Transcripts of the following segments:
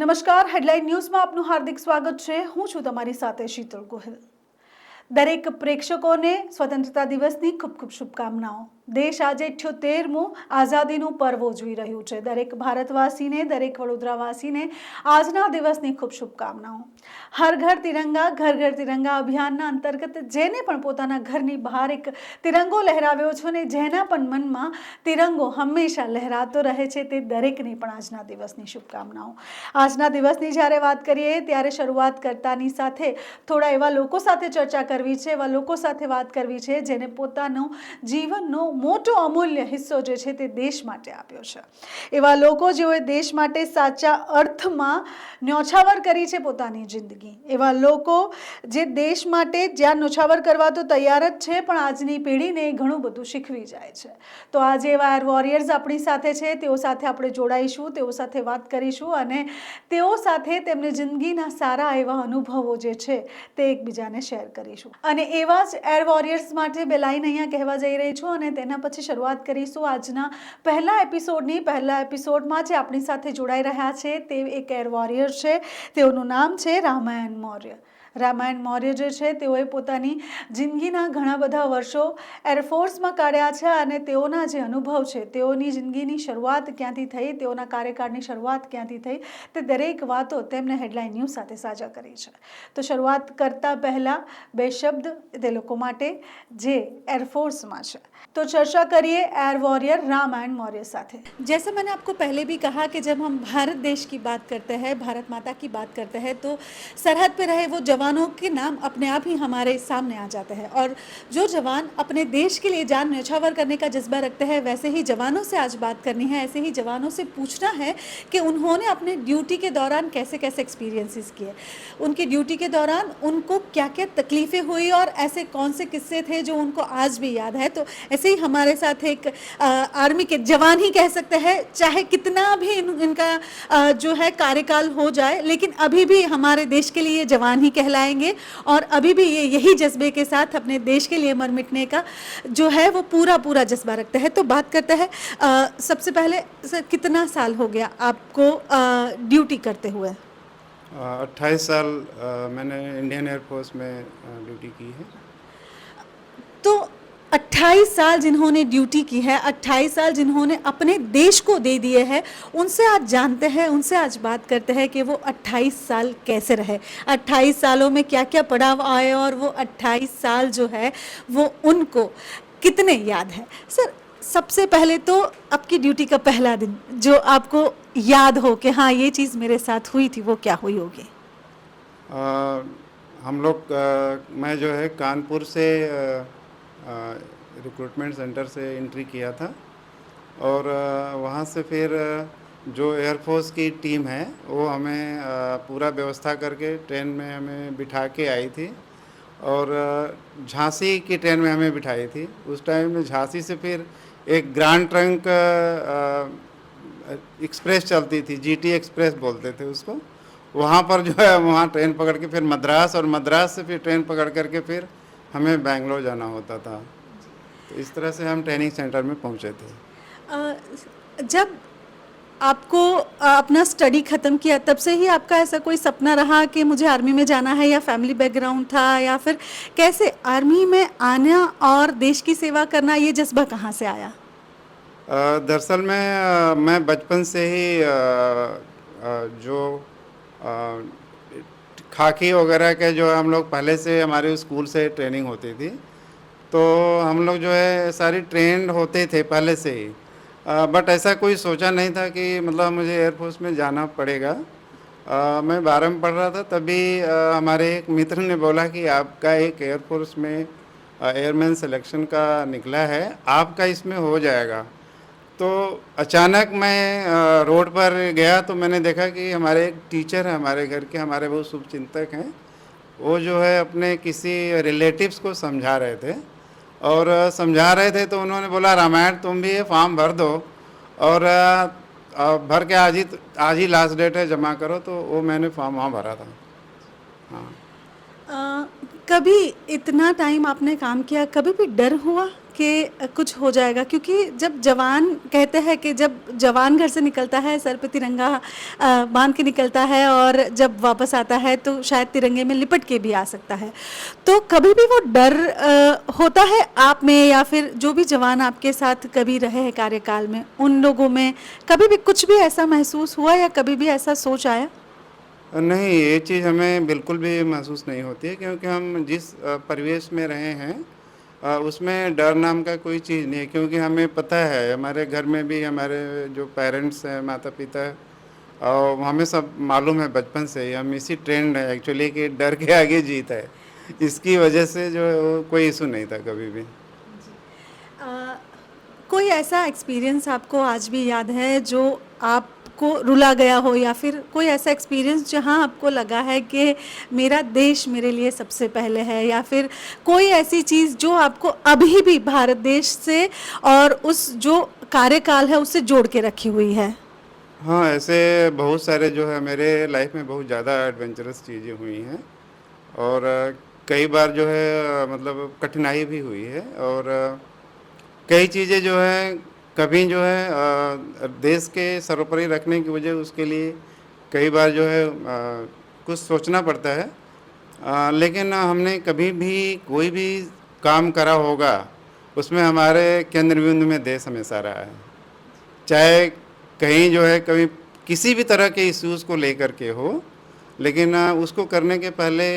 નમસ્કાર, હેડલાઇન ન્યૂઝમાં આપનું હાર્દિક સ્વાગત છે। હું છું તમારી સાથે શીતલ ગોહિલ। દરેક પ્રેક્ષકોને સ્વતંત્રતા દિવસની ખૂબ ખૂબ શુભકામનાઓ। દેશ આજે 78મું આઝાદીનું પર્વ ઉજવી રહ્યું છે। દરેક ભારતવાસીને, દરેક વડોદરાવાસીને આજના દિવસની ખૂબ શુભકામનાઓ। હર ઘર તિરંગા, ઘર ઘર તિરંગા અભિયાનના અંતર્ગત જેને પણ પોતાના ઘરની બહાર એક તિરંગો લહેરાવ્યો છે ને જેના પણ મનમાં તિરંગો હંમેશા લહેરાતો રહે છે તે દરેકને પણ આજના દિવસની શુભકામનાઓ। આજના દિવસની જ્યારે વાત કરીએ ત્યારે શરૂઆત કરતાની સાથે થોડા એવા લોકો સાથે ચર્ચા કરવી છે, એવા લોકો સાથે વાત કરવી છે જેને પોતાનો જીવનનો મોટો અમૂલ્ય હિસ્સો જે છે તે દેશ માટે આપ્યો છે। એવા લોકો જેઓએ દેશ માટે સાચા અર્થમાં ન્યોછાવર કરી છે પોતાની જિંદગી। એવા લોકો જે દેશ માટે જ્યાં ન્યોછાવર કરવા તો તૈયાર જ છે પણ આજની પેઢીને ઘણું બધું શીખવી જાય છે। તો આજે એવા એર વોરિયર્સ આપણી સાથે છે, તેઓ સાથે આપણે જોડાઈશું, તેઓ સાથે વાત કરીશું અને તેઓ સાથે તેમની જિંદગીના સારા એવા અનુભવો જે છે તે એકબીજાને શેર કરીશું। અને એવા જ એર વોરિયર્સ માટે બે લાઈન અહીંયા કહેવા જઈ રહી છું અને તેના પછી શરૂઆત કરીશું આજના પહેલા એપિસોડની। પહેલા એપિસોડમાં જે આપણી સાથે જોડાઈ રહ્યા છે તે એક એર વોરિયર છે, તેઓનું નામ છે રામાયણ મૌર્ય। રામાયણ મૌર્ય જે છે તેઓએ પોતાની જિંદગીના ઘણા બધા વર્ષો એરફોર્સમાં કાઢ્યા છે અને તેઓના જે અનુભવ છે, તેઓની જિંદગીની શરૂઆત ક્યાંથી થઈ, તેઓના કાર્યકાળની શરૂઆત ક્યાંથી થઈ તે દરેક વાતો તેમણે હેડલાઇન ન્યૂઝ સાથે સાझा કરી છે। તો શરૂઆત કરતા પહેલા બે શબ્દ તે લોકો માટે જે એરફોર્સમાં છે। तो चर्चा करिए एयर वॉरियर रामायण मौर्य साथे। जैसे मैंने आपको पहले भी कहा कि जब हम भारत देश की बात करते हैं, भारत माता की बात करते हैं तो सरहद पे रहे वो जवानों के नाम अपने आप ही हमारे सामने आ जाते हैं। और जो जवान अपने देश के लिए जान न्यौछावर करने का जज्बा रखते हैं वैसे ही जवानों से आज बात करनी है। ऐसे ही जवानों से पूछना है कि उन्होंने अपने ड्यूटी के दौरान कैसे कैसे एक्सपीरियंसेस किए, उनकी ड्यूटी के दौरान उनको क्या क्या तकलीफ़ें हुई और ऐसे कौन से किस्से थे जो उनको आज भी याद है। तो ऐसे ही हमारे साथ एक आर्मी के जवान ही कह सकते हैं, चाहे कितना भी इनका जो है कार्यकाल हो जाए लेकिन अभी भी हमारे देश के लिए जवान ही कहलाएंगे और अभी भी ये यही जज्बे के साथ अपने देश के लिए मर मिटने का जो है वो पूरा जज्बा रखते हैं। तो बात करते हैं सबसे पहले सर, कितना साल हो गया आपको ड्यूटी करते हुए? 28 साल मैंने इंडियन एयरफोर्स में ड्यूटी की है। तो 28 साल जिन्होंने ड्यूटी की है, 28 साल जिन्होंने अपने देश को दे दिए हैं, उनसे आज जानते हैं, उनसे आज बात करते हैं कि वो 28 साल कैसे रहे, 28 सालों में क्या क्या पड़ाव आए और वो 28 साल जो है वो उनको कितने याद है। सर, सबसे पहले तो आपकी ड्यूटी का पहला दिन जो आपको याद हो कि हाँ ये चीज़ मेरे साथ हुई थी, वो क्या हुई होगी? हम लोग मैं जो है कानपुर से रिक्रूटमेंट सेंटर से एंट्री किया था और वहाँ से फिर जो एयरफोर्स की टीम है वो हमें पूरा व्यवस्था करके ट्रेन में हमें बिठा के आई थी और झांसी की ट्रेन में हमें बिठाई थी। उस टाइम में झांसी से फिर एक ग्रैंड ट्रंक एक्सप्रेस चलती थी, जीटी एक्सप्रेस बोलते थे उसको। वहाँ पर जो है वहाँ ट्रेन पकड़ के फिर मद्रास और मद्रास से फिर ट्रेन पकड़ करके फिर हमें बेंगलोर जाना होता था। तो इस तरह से हम ट्रेनिंग सेंटर में पहुँचे थे। जब आपको अपना स्टडी ख़त्म किया तब से ही आपका ऐसा कोई सपना रहा कि मुझे आर्मी में जाना है या फैमिली बैकग्राउंड था या फिर कैसे आर्मी में आना और देश की सेवा करना ये जज्बा कहाँ से आया? दरअसल में मैं बचपन से ही जो खाकी वगैरह के जो हम लोग पहले से हमारे स्कूल से ट्रेनिंग होती थी तो हम लोग जो है सारी ट्रेंड होते थे पहले से ही। बट ऐसा कोई सोचा नहीं था कि मतलब मुझे एयरफोर्स में जाना पड़ेगा। मैं 12 में पढ़ रहा था तभी हमारे एक मित्र ने बोला कि आपका एक एयरफोर्स में एयरमैन सिलेक्शन का निकला है, आपका इसमें हो जाएगा। तो अचानक मैं रोड पर गया तो मैंने देखा कि हमारे एक टीचर हैं हमारे घर के, हमारे बहुत शुभचिंतक हैं, वो जो है अपने किसी रिलेटिव्स को समझा रहे थे और समझा रहे थे तो उन्होंने बोला रामायण तुम भी ये फॉर्म भर दो और भर के आज ही लास्ट डेट है, जमा करो। तो वो मैंने फॉर्म वहाँ भरा था। हाँ। कभी इतना टाइम आपने काम किया, कभी भी डर हुआ कि कुछ हो जाएगा, क्योंकि जब जवान कहते हैं कि जब जवान घर से निकलता है सर पे तिरंगा बांध के निकलता है, और जब वापस आता है तो शायद तिरंगे में लिपट के भी आ सकता है। तो कभी भी वो डर होता है आप में, या फिर जो भी जवान आपके साथ कभी रहे हैं कार्यकाल में, उन लोगों में कभी भी कुछ भी ऐसा महसूस हुआ या कभी भी ऐसा सोच आया? नहीं, ये चीज़ हमें बिल्कुल भी महसूस नहीं होती है, क्योंकि हम जिस परिवेश में रहे हैं उसमें डर नाम का कोई चीज़ नहीं है। क्योंकि हमें पता है, हमारे घर में भी हमारे जो पेरेंट्स हैं, माता पिता, और हमें सब मालूम है बचपन से ही, हम इसी ट्रेंड है एक्चुअली कि डर के आगे जीत है। इसकी वजह से जो है वो कोई इशू नहीं था कभी भी। कोई ऐसा एक्सपीरियंस आपको आज भी याद है जो आपको रुला गया हो, या फिर कोई ऐसा एक्सपीरियंस जहां आपको लगा है कि मेरा देश मेरे लिए सबसे पहले है, या फिर कोई ऐसी चीज़ जो आपको अभी भी भारत देश से और उस जो कार्यकाल है उससे जोड़ के रखी हुई है? हाँ, ऐसे बहुत सारे जो है मेरे लाइफ में बहुत ज़्यादा एडवेंचरस चीज़ें हुई हैं, और कई बार जो है मतलब कठिनाई भी हुई है, और कई चीज़ें जो है कभी जो है देश के सर्वोपरि रखने की वजह उसके लिए कई बार जो है कुछ सोचना पड़ता है। लेकिन हमने कभी भी कोई भी काम करा होगा उसमें हमारे केंद्र बिंदु में देश हमेशा रहा है। चाहे कहीं जो है कभी किसी भी तरह के इश्यूज़ को लेकर के हो, लेकिन उसको करने के पहले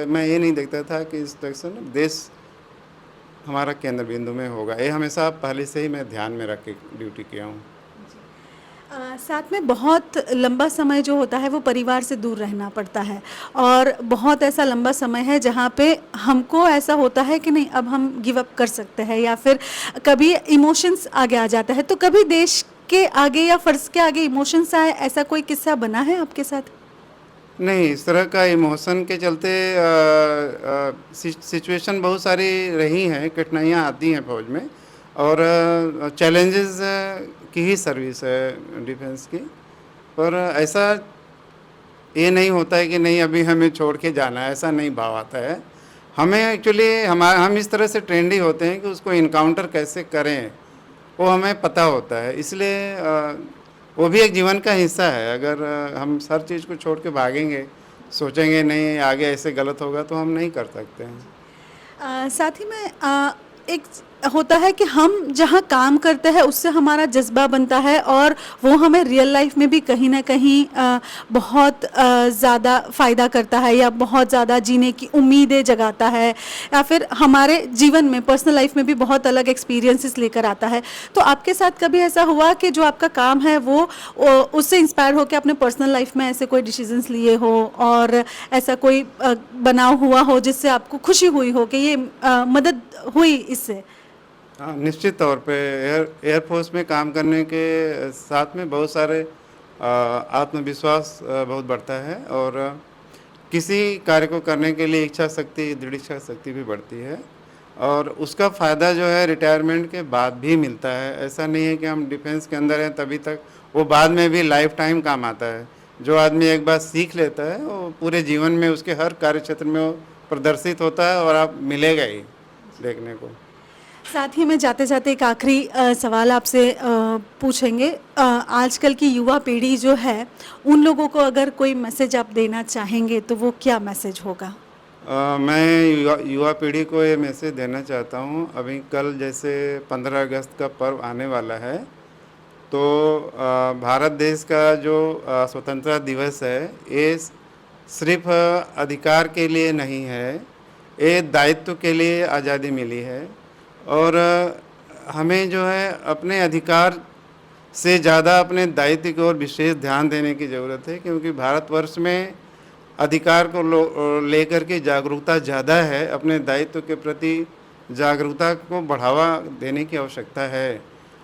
मैं ये नहीं देखता था कि इस तरह से ना देश हमारा केंद्र बिंदु में होगा। ये हमेशा पहले से ही मैं ध्यान में रख के ड्यूटी किया हूँ। साथ में बहुत लंबा समय जो होता है वो परिवार से दूर रहना पड़ता है, और बहुत ऐसा लंबा समय है जहाँ पे हमको ऐसा होता है कि नहीं अब हम गिव अप कर सकते हैं, या फिर कभी इमोशंस आगे आ जाता है। तो कभी देश के आगे या फ़र्ज़ के आगे इमोशंस आए, ऐसा कोई किस्सा बना है आपके साथ? नहीं, इस तरह का इमोशन के चलते सिचुएशन बहुत सारी रही हैं, कठिनाइयाँ आती हैं फ़ौज में, और चैलेंजेस की ही सर्विस है डिफेंस की। पर ऐसा ये नहीं होता है कि नहीं अभी हमें छोड़ के जाना है, ऐसा नहीं भाव आता है। हमें एक्चुअली हम इस तरह से ट्रेंड ही होते हैं कि उसको इनकाउंटर कैसे करें वो हमें पता होता है। इसलिए वो भी एक जीवन का हिस्सा है। अगर हम हर चीज़ को छोड़ के भागेंगे, सोचेंगे नहीं आगे ऐसे गलत होगा, तो हम नहीं कर सकते हैं। साथ ही में एक होता है कि हम जहाँ काम करते हैं उससे हमारा जज्बा बनता है, और वो हमें रियल लाइफ में भी कहीं ना कहीं बहुत ज़्यादा फ़ायदा करता है, या बहुत ज़्यादा जीने की उम्मीदें जगाता है, या फिर हमारे जीवन में पर्सनल लाइफ में भी बहुत अलग एक्सपीरियंसेस लेकर आता है। तो आपके साथ कभी ऐसा हुआ कि जो आपका काम है वो उससे इंस्पायर होकर अपने पर्सनल लाइफ में ऐसे कोई डिसीजंस लिए हो, और ऐसा कोई बनाव हुआ हो जिससे आपको खुशी हुई हो कि ये मदद हुई इससे? हाँ, निश्चित तौर पे एयरफोर्स में काम करने के साथ में बहुत सारे आत्मविश्वास बहुत बढ़ता है, और किसी कार्य को करने के लिए इच्छा शक्ति, दृढ़ इच्छा शक्ति भी बढ़ती है, और उसका फ़ायदा जो है रिटायरमेंट के बाद भी मिलता है। ऐसा नहीं है कि हम डिफेंस के अंदर हैं तभी तक, वो बाद में भी लाइफ टाइम काम आता है। जो आदमी एक बार सीख लेता है वो पूरे जीवन में उसके हर कार्य क्षेत्र में वो प्रदर्शित होता है, और आप मिलेगा ही देखने को। साथ ही में जाते जाते एक आखिरी सवाल आपसे पूछेंगे। आजकल की युवा पीढ़ी जो है उन लोगों को अगर कोई मैसेज आप देना चाहेंगे तो वो क्या मैसेज होगा? मैं युवा पीढ़ी को ये मैसेज देना चाहता हूँ। अभी कल जैसे 15 अगस्त का पर्व आने वाला है, तो भारत देश का जो स्वतंत्रता दिवस है ये सिर्फ अधिकार के लिए नहीं है, ये दायित्व के लिए आज़ादी मिली है, और हमें जो है अपने अधिकार से ज़्यादा अपने दायित्व की ओर विशेष ध्यान देने की ज़रूरत है। क्योंकि भारतवर्ष में अधिकार को लेकर के जागरूकता ज़्यादा है, अपने दायित्व के प्रति जागरूकता को बढ़ावा देने की आवश्यकता है।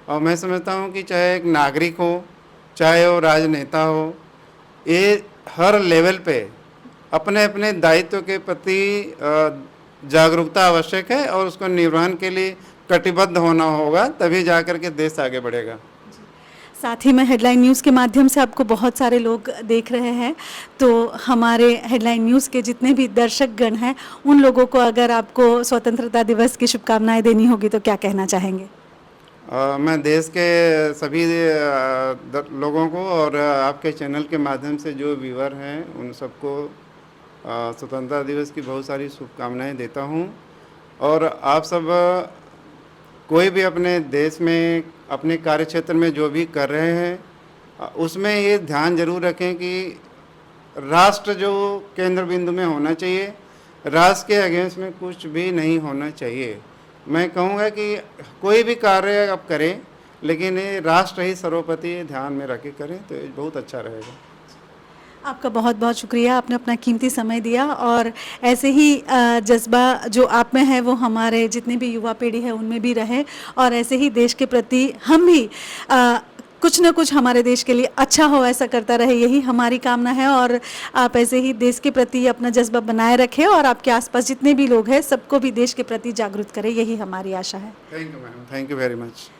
और मैं समझता हूँ कि चाहे एक नागरिक हो, चाहे वो राजनेता हो, ये हर लेवल पे अपने अपने दायित्व के प्रति जागरूकता आवश्यक है, और उसको निर्वहन के लिए कटिबद्ध होना होगा, तभी जाकर के देश आगे बढ़ेगा। साथ ही में हेडलाइन न्यूज़ के माध्यम से आपको बहुत सारे लोग देख रहे हैं, तो हमारे हेडलाइन न्यूज़ के जितने भी दर्शकगण हैं उन लोगों को अगर आपको स्वतंत्रता दिवस की शुभकामनाएं देनी होगी तो क्या कहना चाहेंगे? मैं देश के सभी लोगों को और आपके चैनल के माध्यम से जो व्यूअर हैं उन सबको स्वतंत्रता दिवस की बहुत सारी शुभकामनाएं देता हूं। और आप सब कोई भी अपने देश में अपने कार्यक्षेत्र में जो भी कर रहे हैं उसमें ये ध्यान जरूर रखें कि राष्ट्र जो केंद्र बिंदु में होना चाहिए, राष्ट्र के अगेंस्ट में कुछ भी नहीं होना चाहिए। मैं कहूँगा कि कोई भी कार्य आप करें लेकिन ये राष्ट्र ही सर्वोपरि ध्यान में रख के करें तो ये बहुत अच्छा रहेगा। आपका बहुत बहुत शुक्रिया, आपने अपना कीमती समय दिया और ऐसे ही जज्बा जो आप में है वो हमारे जितनी भी युवा पीढ़ी है उनमें भी रहे और ऐसे ही देश के प्रति हम भी कुछ न कुछ हमारे देश के लिए अच्छा हो ऐसा करता रहे, यही हमारी कामना है। और आप ऐसे ही देश के प्रति अपना जज्बा बनाए रखें और आपके आसपास जितने भी लोग हैं सबको भी देश के प्रति जागरूक करें, यही हमारी आशा है। Thank you ma'am, thank you very much.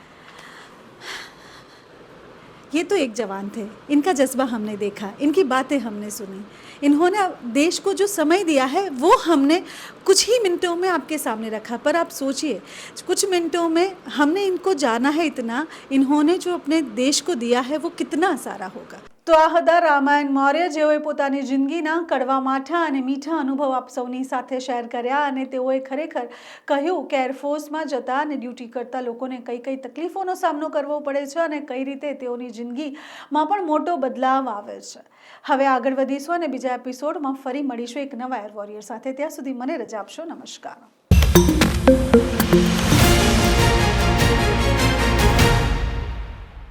ये तो एक जवान थे, इनका जज्बा हमने देखा, इनकी बातें हमने सुनी, इन्होंने देश को जो समय दिया है वो हमने कुछ ही मिनटों में आपके सामने रखा। पर आप सोचिए कुछ मिनटों में हमने इनको जाना है इतना, इन्होंने जो अपने देश को दिया है वो कितना सारा होगा। તો આ હતા રામાયણ મૌર્ય, જેઓએ પોતાની જિંદગીના કડવા માઠા અને મીઠા અનુભવ આપ સૌની સાથે શેર કર્યા અને તેઓએ ખરેખર કહ્યું કે એરફોર્સમાં જતા અને ડ્યુટી કરતા લોકોને કઈ કઈ તકલીફોનો સામનો કરવો પડે છે અને કઈ રીતે તેઓની જિંદગીમાં પણ મોટો બદલાવ આવે છે। હવે આગળ વધીશું અને બીજા એપિસોડમાં ફરી મળીશું એક નવા એર વોરિયર સાથે। ત્યાં સુધી મને રજા આપશો, નમસ્કાર।